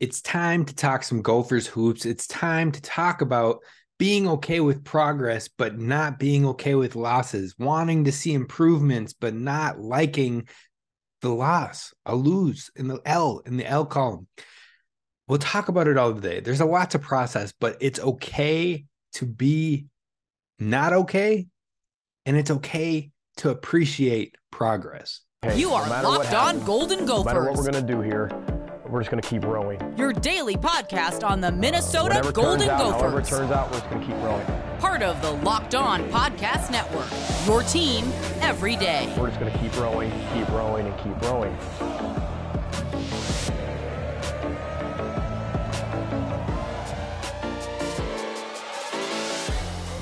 It's time to talk some Gophers hoops. It's time to talk about being okay with progress, but not being okay with losses, wanting to see improvements, but not liking the loss, a lose in the L column. We'll talk about it all today. There's a lot to process, but it's okay to be not okay, and it's okay to appreciate progress. Hey, You are Locked On Golden Gophers. No matter what we're going to do here, we're just going to keep rowing. Your daily podcast on the Minnesota Golden Gophers. However it turns out, we're just going to keep rowing. Part of the Locked On Podcast Network. Your team every day. We're just going to keep rowing, and keep rowing.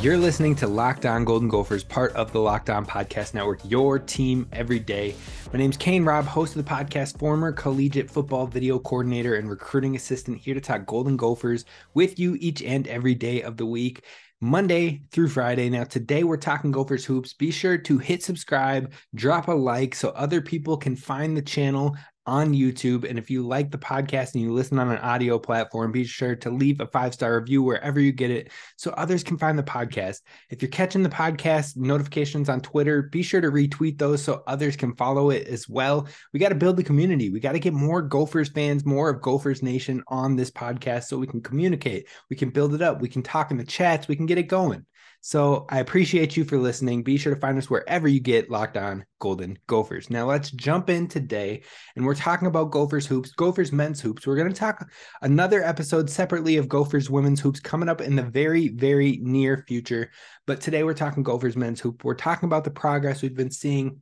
You're listening to Locked On Golden Gophers, part of the Locked On Podcast Network, your team every day. My name's Kane Rob, host of the podcast, former collegiate football video coordinator and recruiting assistant, here to talk Golden Gophers with you each and every day of the week, Monday through Friday. Now, today we're talking Gophers hoops. Be sure to hit subscribe, drop a like so other people can find the channel on YouTube. And if you like the podcast and you listen on an audio platform, be sure to leave a 5-star review wherever you get it so others can find the podcast. If you're catching the podcast notifications on Twitter, be sure to retweet those so others can follow it as well. We got to build the community. We got to get more Gophers fans, more of Gophers Nation on this podcast so we can communicate. We can build it up. We can talk in the chats. We can get it going. So I appreciate you for listening. Be sure to find us wherever you get Locked On Golden Gophers. Now let's jump in today, and we're talking about Gophers hoops, Gophers men's hoops. We're going to talk another episode separately of Gophers women's hoops coming up in the very, very near future. But today we're talking Gophers men's hoop. We're talking about the progress we've been seeing,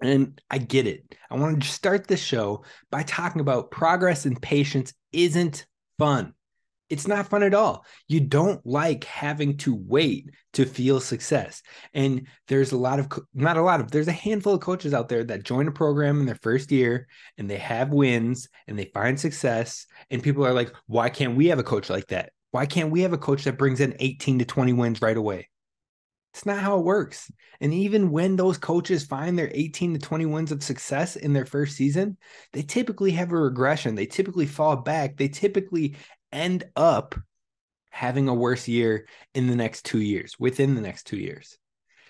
and I get it. I want to start this show by talking about progress and patience isn't fun. It's not fun at all. You don't like having to wait to feel success. And there's there's a handful of coaches out there that join a program in their first year and they have wins and they find success. And people are like, why can't we have a coach like that? Why can't we have a coach that brings in 18 to 20 wins right away? It's not how it works. And even when those coaches find their 18 to 20 wins of success in their first season, they typically have a regression. They typically fall back. They typically end up having a worse year within the next 2 years.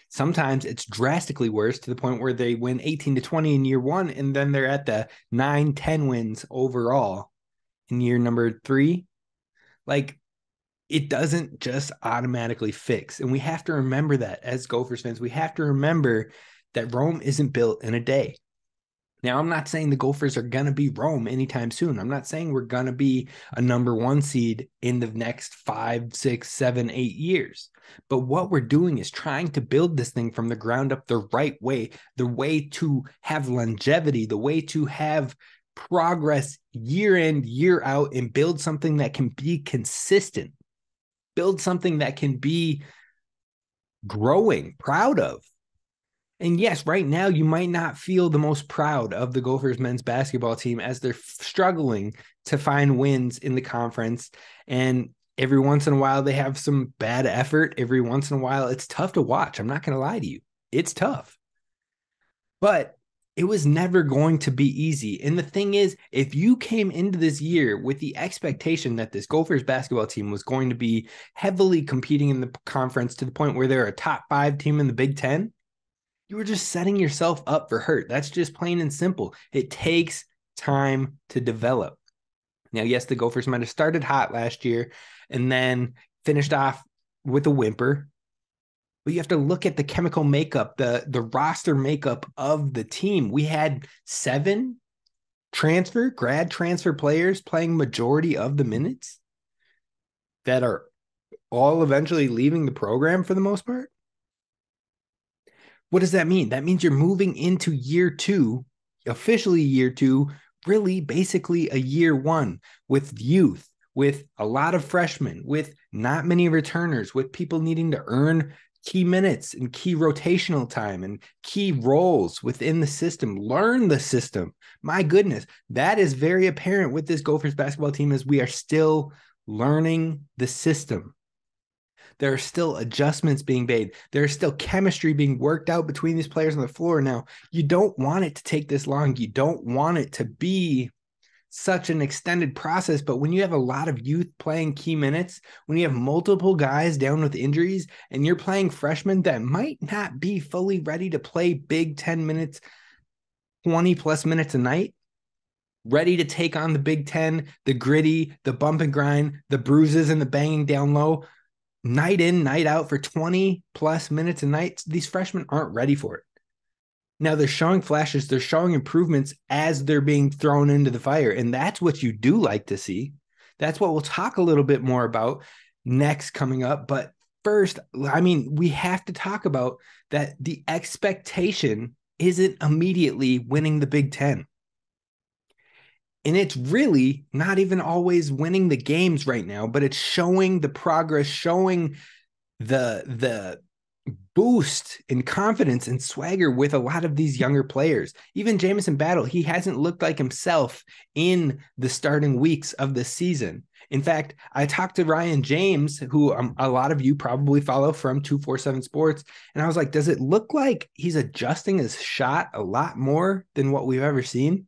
Sometimes it's drastically worse to the point where they win 18 to 20 in year one, and then they're at the 9-10 wins overall in year number 3. Like, it doesn't just automatically fix. And we have to remember that as Gophers fans. We have to remember that Rome isn't built in a day. Now, I'm not saying the Gophers are going to be Rome anytime soon. I'm not saying we're going to be a number 1 seed in the next 5, 6, 7, 8 years. But what we're doing is trying to build this thing from the ground up the right way, the way to have longevity, the way to have progress year in, year out, and build something that can be consistent, build something that can be growing, proud of. And yes, right now you might not feel the most proud of the Gophers men's basketball team as they're struggling to find wins in the conference. And every once in a while they have some bad effort. Every once in a while it's tough to watch. I'm not going to lie to you. It's tough. But it was never going to be easy. And the thing is, if you came into this year with the expectation that this Gophers basketball team was going to be heavily competing in the conference to the point where they're a top 5 team in the Big Ten, you were just setting yourself up for hurt. That's just plain and simple. It takes time to develop. Now, yes, the Gophers might have started hot last year and then finished off with a whimper. But you have to look at the chemical makeup, the roster makeup of the team. We had 7 grad transfer players playing majority of the minutes that are all eventually leaving the program for the most part. What does that mean? That means you're moving into year 2, officially year 2, really basically a year 1 with youth, with a lot of freshmen, with not many returners, with people needing to earn key minutes and key rotational time and key roles within the system, learn the system. My goodness, that is very apparent with this Gophers basketball team as we are still learning the system. There are still adjustments being made. There is still chemistry being worked out between these players on the floor. Now, you don't want it to take this long. You don't want it to be such an extended process. But when you have a lot of youth playing key minutes, when you have multiple guys down with injuries, and you're playing freshmen that might not be fully ready to play big 10 minutes, 20 plus minutes a night, ready to take on the Big Ten, the gritty, the bump and grind, the bruises and the banging down low, night in, night out for 20 plus minutes a night, these freshmen aren't ready for it. Now they're showing flashes, they're showing improvements as they're being thrown into the fire. And that's what you do like to see. That's what we'll talk a little bit more about next coming up. But first, I mean, we have to talk about that the expectation isn't immediately winning the Big Ten. And it's really not even always winning the games right now, but it's showing the progress, showing the boost in confidence and swagger with a lot of these younger players. Even Jamison Battle, he hasn't looked like himself in the starting weeks of the season. In fact, I talked to Ryan James, who a lot of you probably follow from 247 Sports, and I was like, does it look like he's adjusting his shot a lot more than what we've ever seen?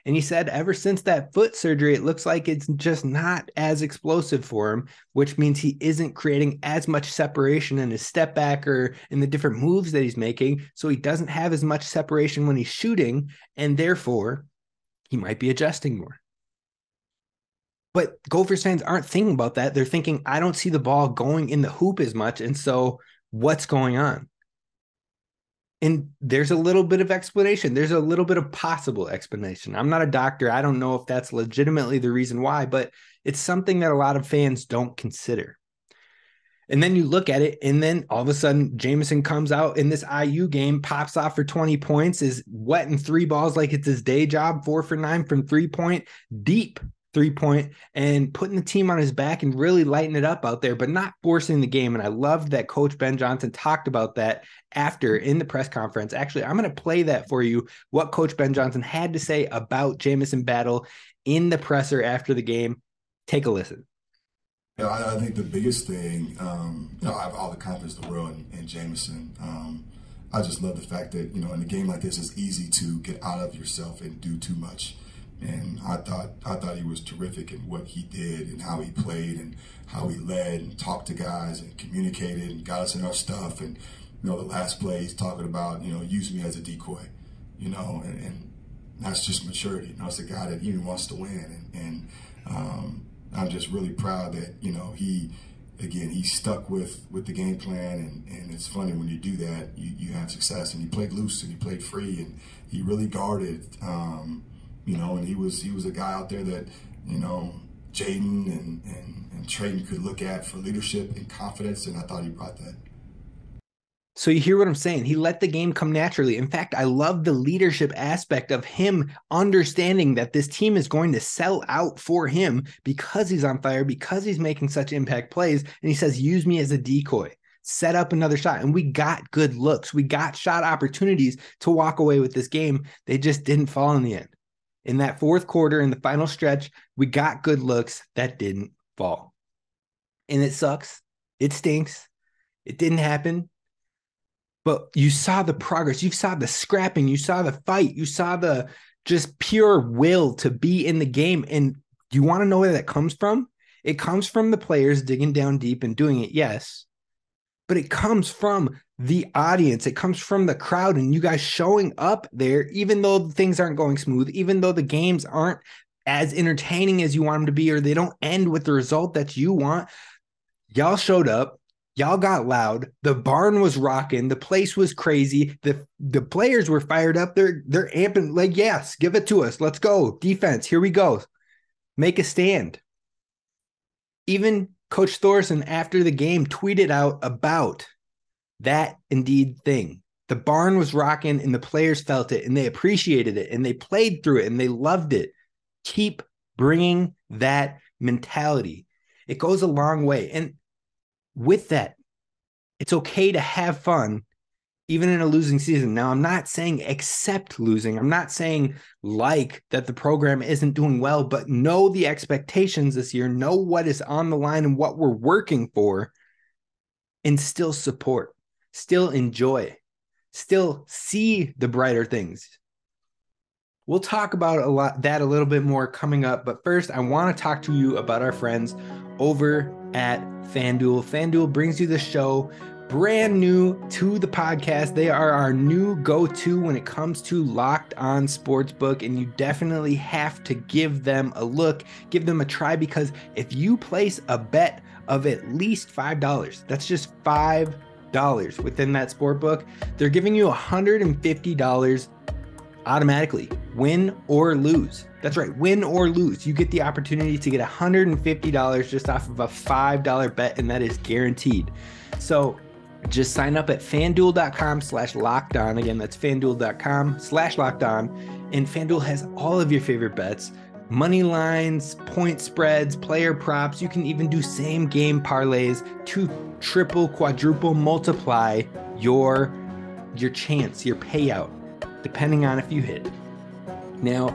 And he said ever since that foot surgery, it looks like it's just not as explosive for him, which means he isn't creating as much separation in his step back or in the different moves that he's making. So he doesn't have as much separation when he's shooting, and therefore he might be adjusting more. But Gophers fans aren't thinking about that. They're thinking, I don't see the ball going in the hoop as much. And so what's going on? And there's a little bit of explanation. There's a little bit of possible explanation. I'm not a doctor. I don't know if that's legitimately the reason why, but it's something that a lot of fans don't consider. And then you look at it, and then all of a sudden, Jamison comes out in this IU game, pops off for 20 points, is wetting three balls like it's his day job, 4 for 9 from 3-point, deep 3-point, and putting the team on his back and really lighting it up out there, but not forcing the game. And I loved that Coach Ben Johnson talked about that after in the press conference. Actually, I'm going to play that for you, what Coach Ben Johnson had to say about Jamison Battle in the presser after the game. Take a listen. I think the biggest thing, I have all the confidence in the world in Jamison. I just love the fact that, in a game like this, it's easy to get out of yourself and do too much. And I thought he was terrific in what he did and how he played and how he led and talked to guys and communicated and got us in our stuff. And, the last play he's talking about, use me as a decoy, and that's just maturity. It's a guy that even wants to win. And I'm just really proud that, he stuck with the game plan. And it's funny when you do that, you have success. And he played loose and he played free and he really guarded, and he was a guy out there that, Jaden and Trayton could look at for leadership and confidence, and I thought he brought that. So you hear what I'm saying? He let the game come naturally. In fact, I love the leadership aspect of him understanding that this team is going to sell out for him because he's on fire, because he's making such impact plays. And he says, use me as a decoy, set up another shot. And we got good looks. We got shot opportunities to walk away with this game. They just didn't fall in the end. In that fourth quarter, in the final stretch, we got good looks that didn't fall. And it sucks. It stinks. It didn't happen. But you saw the progress. You saw the scrapping. You saw the fight. You saw the just pure will to be in the game. And you want to know where that comes from? It comes from the players digging down deep and doing it, yes. But it comes from the audience. It comes from the crowd and you guys showing up there, even though things aren't going smooth, even though the games aren't as entertaining as you want them to be, or they don't end with the result that you want. Y'all showed up. Y'all got loud. The barn was rocking. The place was crazy. The players were fired up. They're amping, like, yes, give it to us. Let's go. Defense, here we go. Make a stand. Even Coach Thorson, after the game, tweeted out about that indeed thing. The barn was rocking and the players felt it and they appreciated it and they played through it and they loved it. Keep bringing that mentality. It goes a long way. And with that, it's okay to have fun even in a losing season. Now, I'm not saying accept losing. I'm not saying like that the program isn't doing well, but know the expectations this year, know what is on the line and what we're working for, and still support, still enjoy, still see the brighter things. We'll talk about a little bit more coming up. But first, I want to talk to you about our friends over at FanDuel. FanDuel brings you the show brand new to the podcast. They are our new go-to when it comes to Locked On Sportsbook, and you definitely have to give them a look, give them a try, because if you place a bet of at least $5, that's just $5 within that sportbook, they're giving you $150 automatically, win or lose. That's right, win or lose. You get the opportunity to get $150 just off of a $5 bet, and that is guaranteed. So just sign up at fanduel.com/lockedon. Again, that's fanduel.com/lockedon. And FanDuel has all of your favorite bets, money lines, point spreads, player props. You can even do same game parlays to triple, quadruple, multiply your chance, your payout, depending on if you hit. Now,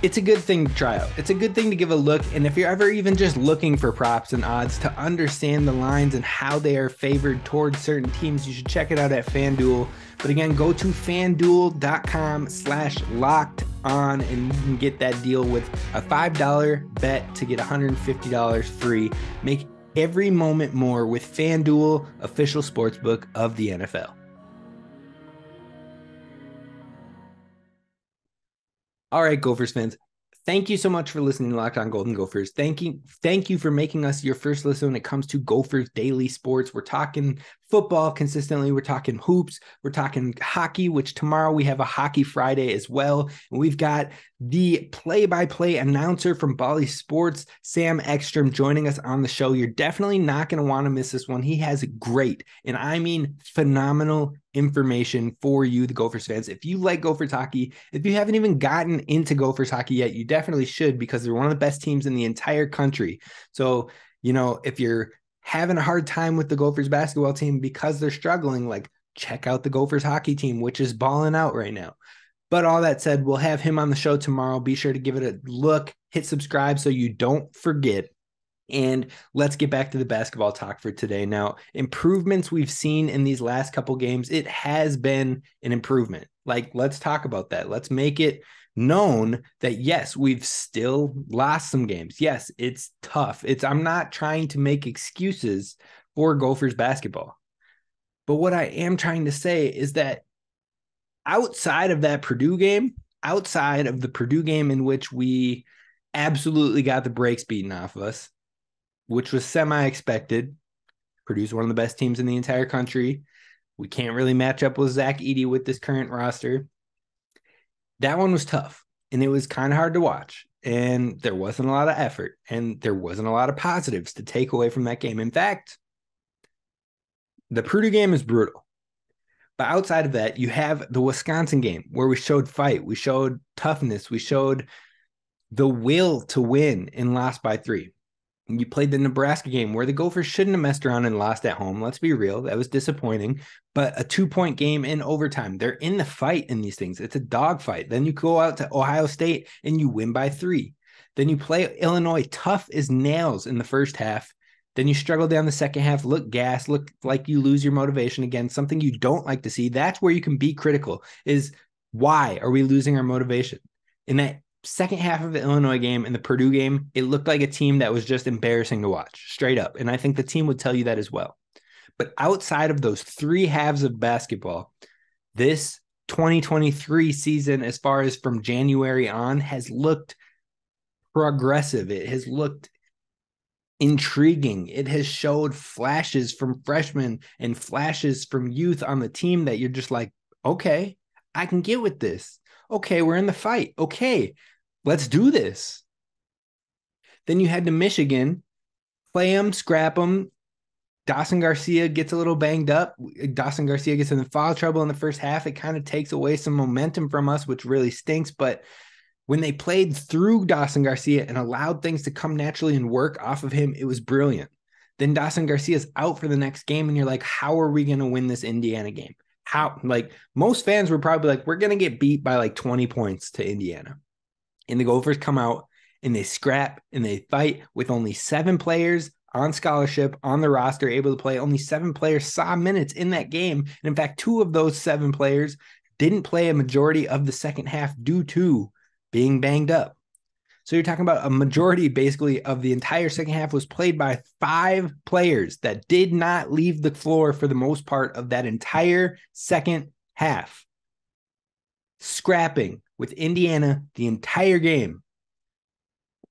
it's a good thing to try out. It's a good thing to give a look. And if you're ever even just looking for props and odds to understand the lines and how they are favored towards certain teams, you should check it out at FanDuel. But again, go to fanduel.com/lockedon and you can get that deal with a $5 bet to get $150 free. Make every moment more with FanDuel, official sportsbook of the NFL. All right, Gophers fans, thank you so much for listening to Locked On Golden Gophers. Thank you for making us your first listen when it comes to Gophers daily sports. We're talking football consistently. We're talking hoops. We're talking hockey, which tomorrow we have a Hockey Friday as well. And we've got the play-by-play announcer from Bally Sports, Sam Ekstrom, joining us on the show. You're definitely not going to want to miss this one. He has great, and I mean phenomenal, information for you, the Gophers fans. If you like Gophers hockey, if you haven't even gotten into Gophers hockey yet, you definitely should, because they're one of the best teams in the entire country. So, if you're having a hard time with the Gophers basketball team because they're struggling, like, check out the Gophers hockey team, which is balling out right now. But all that said, we'll have him on the show tomorrow. Be sure to give it a look, hit subscribe so you don't forget. And let's get back to the basketball talk for today. Now, improvements we've seen in these last couple games, it has been an improvement. Like, let's talk about that. Let's make it known that, yes, we've still lost some games. Yes, it's tough. I'm not trying to make excuses for Gophers basketball. But what I am trying to say is that outside of that Purdue game, outside of the Purdue game in which we absolutely got the brakes beaten off of us, which was semi-expected. Purdue's one of the best teams in the entire country. We can't really match up with Zach Edey with this current roster. That one was tough, and it was kind of hard to watch, and there wasn't a lot of effort, and there wasn't a lot of positives to take away from that game. In fact, the Purdue game is brutal. But outside of that, you have the Wisconsin game where we showed fight, we showed toughness, we showed the will to win and lost by 3. You played the Nebraska game where the Gophers shouldn't have messed around and lost at home. Let's be real. That was disappointing. But a 2-point game in overtime. They're in the fight in these things. It's a dogfight. Then you go out to Ohio State and you win by 3. Then you play Illinois tough as nails in the first half. Then you struggle down the second half, look gassed, look like you lose your motivation again, something you don't like to see. That's where you can be critical, is why are we losing our motivation? In that second half of the Illinois game and the Purdue game, it looked like a team that was just embarrassing to watch, straight up. And I think the team would tell you that as well. But outside of those 3 halves of basketball, this 2023 season, as far as from January on, has looked progressive. It has looked intriguing. It has showed flashes from freshmen and flashes from youth on the team that you're just like, okay, I can get with this. Okay, we're in the fight. Okay, let's do this. Then you head to Michigan, play them, scrap them. Dawson Garcia gets a little banged up. Dawson Garcia gets in foul trouble in the first half. It kind of takes away some momentum from us, which really stinks. But when they played through Dawson Garcia and allowed things to come naturally and work off of him, it was brilliant. Then Dawson Garcia's out for the next game, and you're like, how are we going to win this Indiana game? How? Like, most fans were probably like, we're going to get beat by like 20 points to Indiana. And the Gophers come out and they scrap and they fight with only 7 players on scholarship on the roster, able to play. Only 7 players saw minutes in that game. And in fact, 2 of those 7 players didn't play a majority of the second half due to being banged up. So you're talking about a majority basically of the entire second half was played by 5 players that did not leave the floor for the most part of that entire second half. Scrapping with Indiana the entire game.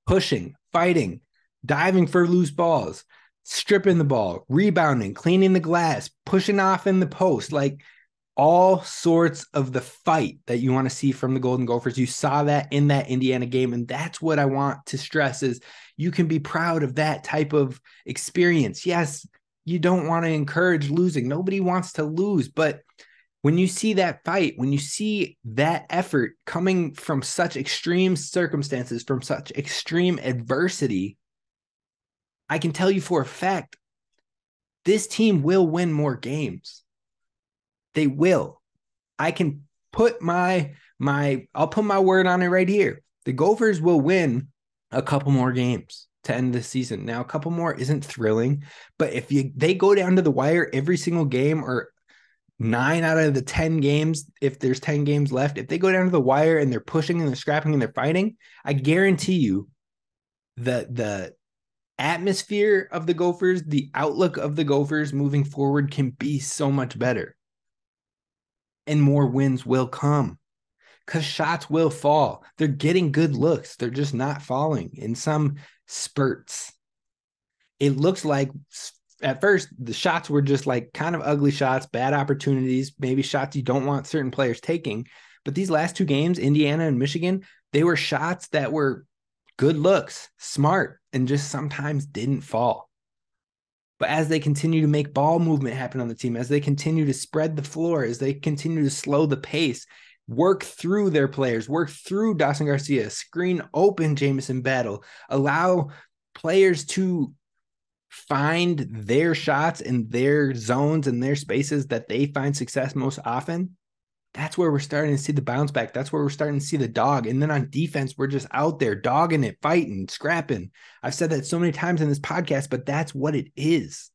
Pushing, fighting, diving for loose balls, stripping the ball, rebounding, cleaning the glass, pushing off in the post, like all sorts of the fight that you want to see from the Golden Gophers. You saw that in that Indiana game, and that's what I want to stress is you can be proud of that type of experience. Yes, you don't want to encourage losing. Nobody wants to lose, but when you see that fight, when you see that effort coming from such extreme circumstances, from such extreme adversity, I can tell you for a fact, this team will win more games. They will. I can put I'll put my word on it right here. The Gophers will win a couple more games to end the season. Now, a couple more isn't thrilling, but if they go down to the wire every single game, or 9 out of the 10 games, if there's 10 games left, if they go down to the wire and they're pushing and they're scrapping and they're fighting, I guarantee you the atmosphere of the Gophers, the outlook of the Gophers moving forward can be so much better. And more wins will come because shots will fall. They're getting good looks. They're just not falling in some spurts. It looks like at first the shots were just like kind of ugly shots, bad opportunities, maybe shots you don't want certain players taking. But these last 2 games, Indiana and Michigan, they were shots that were good looks, smart, and just sometimes didn't fall. But as they continue to make ball movement happen on the team, as they continue to spread the floor, as they continue to slow the pace, work through their players, work through Dawson Garcia, screen open Jamison Battle, allow players to find their shots in their zones and their spaces that they find success most often, that's where we're starting to see the bounce back. That's where we're starting to see the dog. And then on defense, we're just out there dogging it, fighting, scrapping. I've said that so many times in this podcast, but that's what it is.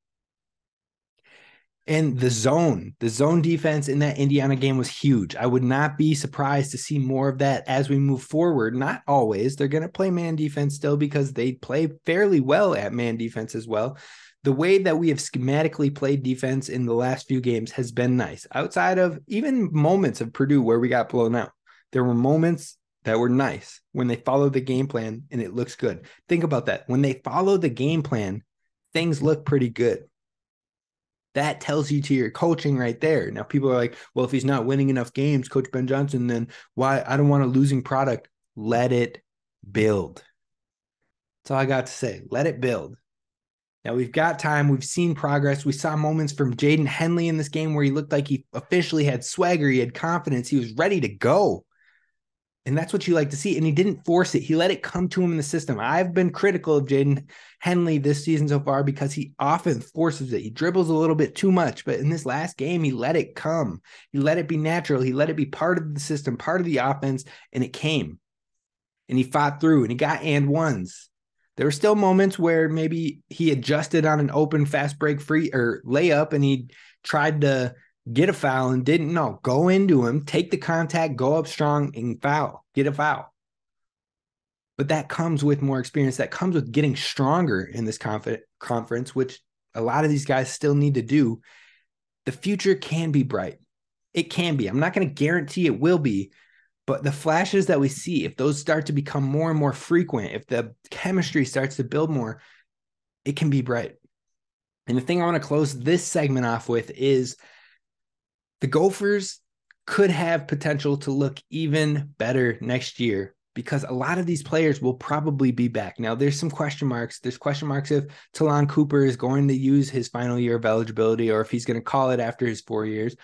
And the zone defense in that Indiana game was huge. I would not be surprised to see more of that as we move forward. Not always. They're going to play man defense still because they play fairly well at man defense as well. The way that we have schematically played defense in the last few games has been nice. Outside of even moments of Purdue where we got blown out, there were moments that were nice when they followed the game plan and it looks good. Think about that. When they follow the game plan, things look pretty good. That tells you to your coaching right there. Now, people are like, well, if he's not winning enough games, Coach Ben Johnson, then why? I don't want a losing product. Let it build. That's all I got to say. Let it build. Now, we've got time. We've seen progress. We saw moments from Jaden Henley in this game where he looked like he officially had swagger. He had confidence. He was ready to go. And that's what you like to see. And he didn't force it. He let it come to him in the system. I've been critical of Jaden Henley this season so far because he often forces it. He dribbles a little bit too much. But in this last game, he let it come. He let it be natural. He let it be part of the system, part of the offense. And it came. And he fought through and he got and ones. There were still moments where maybe he adjusted on an open fast break free or layup and he tried to get a foul and didn't know. Go into him, take the contact, go up strong and foul, get a foul. But that comes with more experience. That comes with getting stronger in this conference, which a lot of these guys still need to do. The future can be bright. It can be. I'm not going to guarantee it will be. But the flashes that we see, if those start to become more and more frequent, if the chemistry starts to build more, it can be bright. And the thing I want to close this segment off with is the Gophers could have potential to look even better next year because a lot of these players will probably be back. Now, there's some question marks. There's question marks if Talon Cooper is going to use his final year of eligibility or if he's going to call it after his 4 years.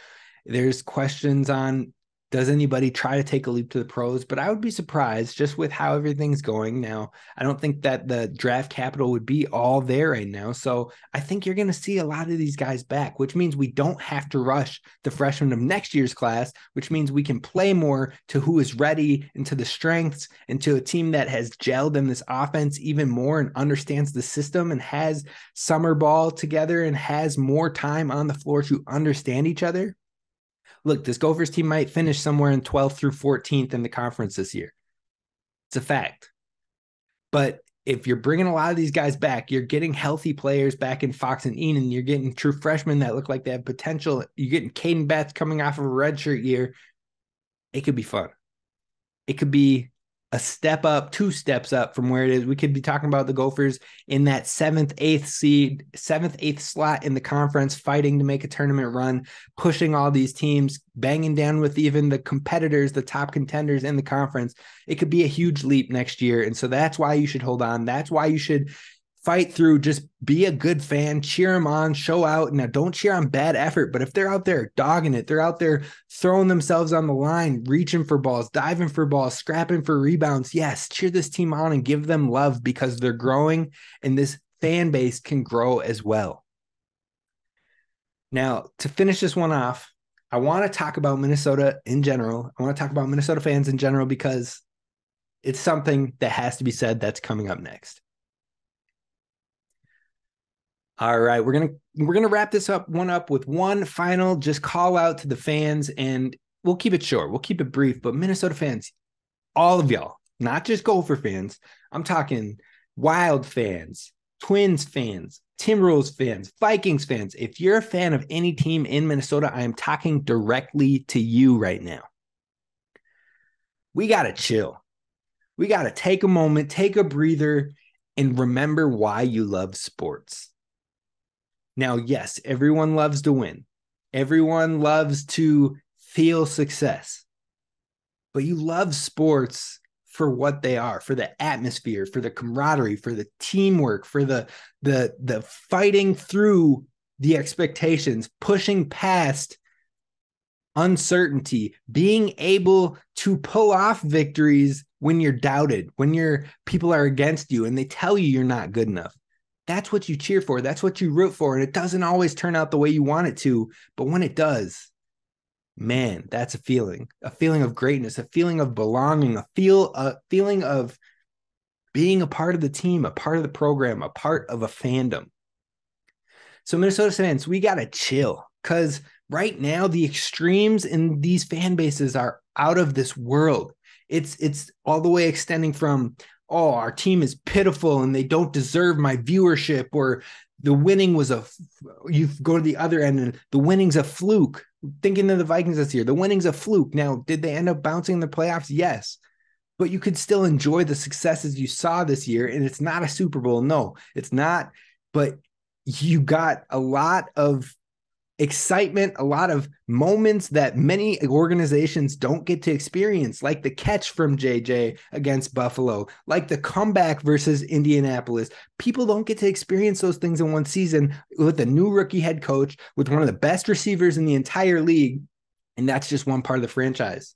There's questions on, does anybody try to take a leap to the pros? But I would be surprised just with how everything's going now. I don't think that the draft capital would be all there right now. So I think you're going to see a lot of these guys back, which means we don't have to rush the freshmen of next year's class, which means we can play more to who is ready and to the strengths and to a team that has gelled in this offense even more and understands the system and has summer ball together and has more time on the floor to understand each other. Look, this Gophers team might finish somewhere in 12th through 14th in the conference this year. It's a fact. But if you're bringing a lot of these guys back, you're getting healthy players back in Fox and Enan. You're getting true freshmen that look like they have potential. You're getting Caden Betts coming off of a redshirt year. It could be fun. It could be a step up, 2 steps up from where it is. We could be talking about the Gophers in that 7th, 8th slot in the conference, fighting to make a tournament run, pushing all these teams, banging down with even the competitors, the top contenders in the conference. It could be a huge leap next year. And so that's why you should hold on. That's why you should fight through, just be a good fan, cheer them on, show out. Now, don't cheer on bad effort, but if they're out there dogging it, they're out there throwing themselves on the line, reaching for balls, diving for balls, scrapping for rebounds, yes, cheer this team on and give them love because they're growing and this fan base can grow as well. Now, to finish this one off, I want to talk about Minnesota in general. I want to talk about Minnesota fans in general because it's something that has to be said that's coming up next. All right, we're gonna wrap this up with one final just call out to the fans, and we'll keep it short, we'll keep it brief. But Minnesota fans, all of y'all, not just Gopher fans, I'm talking Wild fans, Twins fans, Timberwolves fans, Vikings fans. If you're a fan of any team in Minnesota, I am talking directly to you right now. We gotta chill. We gotta take a moment, take a breather, and remember why you love sports. Now, yes, everyone loves to win. Everyone loves to feel success. But you love sports for what they are, for the atmosphere, for the camaraderie, for the teamwork, for the fighting through the expectations, pushing past uncertainty, being able to pull off victories when you're doubted, when people are against you and they tell you you're not good enough. That's what you cheer for. That's what you root for. And it doesn't always turn out the way you want it to. But when it does, man, that's a feeling of greatness, a feeling of belonging, a feeling of being a part of the team, a part of the program, a part of a fandom. So Minnesota fans, we got to chill because right now the extremes in these fan bases are out of this world. It's all the way extending from, oh, our team is pitiful and they don't deserve my viewership, or the winning was you go to the other end and the winning's a fluke. Thinking of the Vikings this year, the winning's a fluke. Now, did they end up bouncing in the playoffs? Yes. But you could still enjoy the successes you saw this year. And it's not a Super Bowl. No, it's not. But you got a lot of excitement, a lot of moments that many organizations don't get to experience, like the catch from JJ against Buffalo, like the comeback versus Indianapolis. People don't get to experience those things in one season with a new rookie head coach, with one of the best receivers in the entire league. And that's just one part of the franchise.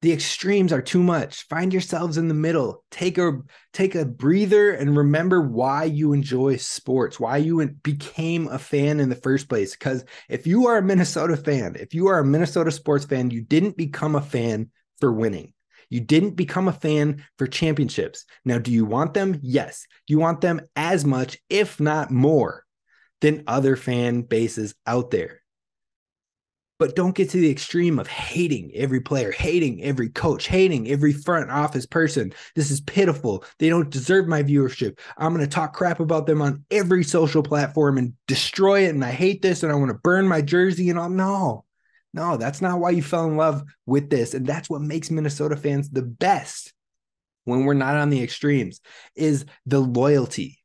The extremes are too much. Find yourselves in the middle. Take a breather and remember why you enjoy sports, why you became a fan in the first place. Because if you are a Minnesota fan, if you are a Minnesota sports fan, you didn't become a fan for winning. You didn't become a fan for championships. Now, do you want them? Yes. You want them as much, if not more, than other fan bases out there. But don't get to the extreme of hating every player, hating every coach, hating every front office person. This is pitiful. They don't deserve my viewership. I'm going to talk crap about them on every social platform and destroy it. And I hate this and I want to burn my jersey and all. No, that's not why you fell in love with this. And that's what makes Minnesota fans the best when we're not on the extremes, is the loyalty,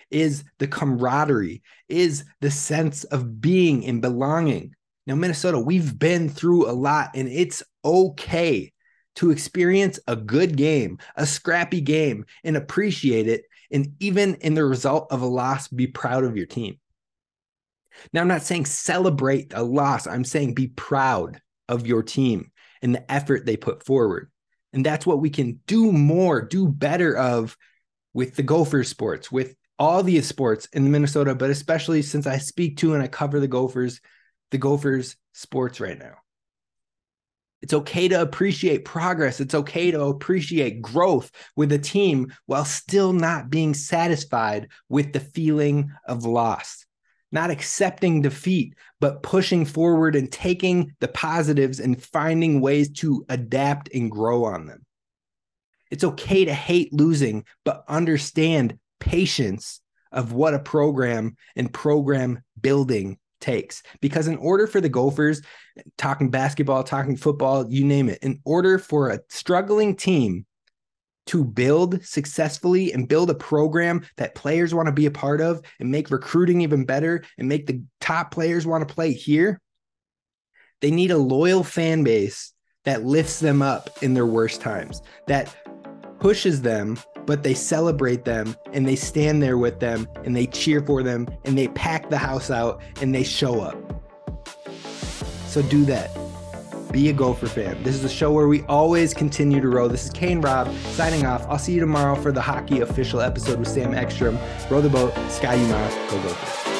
is the camaraderie, is the sense of being and belonging. Now, Minnesota, we've been through a lot, and it's okay to experience a good game, a scrappy game, and appreciate it. And even in the result of a loss, be proud of your team. Now, I'm not saying celebrate a loss. I'm saying be proud of your team and the effort they put forward. And that's what we can do more, do better of with the Gophers sports, with all these sports in Minnesota, but especially since I speak to and I cover the Gophers sports right now. It's okay to appreciate progress. It's okay to appreciate growth with a team while still not being satisfied with the feeling of loss. not accepting defeat, but pushing forward and taking the positives and finding ways to adapt and grow on them. It's okay to hate losing, but understand patience of what a program and program building takes. Because in order for the Gophers, talking basketball, talking football, you name it, in order for a struggling team to build successfully and build a program that players want to be a part of and make recruiting even better and make the top players want to play here, they need a loyal fan base that lifts them up in their worst times, that pushes them, but they celebrate them and they stand there with them and they cheer for them and they pack the house out and they show up. So do that. Be a Gopher fan. This is a show where we always continue to row. This is Kane Rob signing off. I'll see you tomorrow for the hockey official episode with Sam Ekstrom. Row the boat, Sky Uma, go Gophers.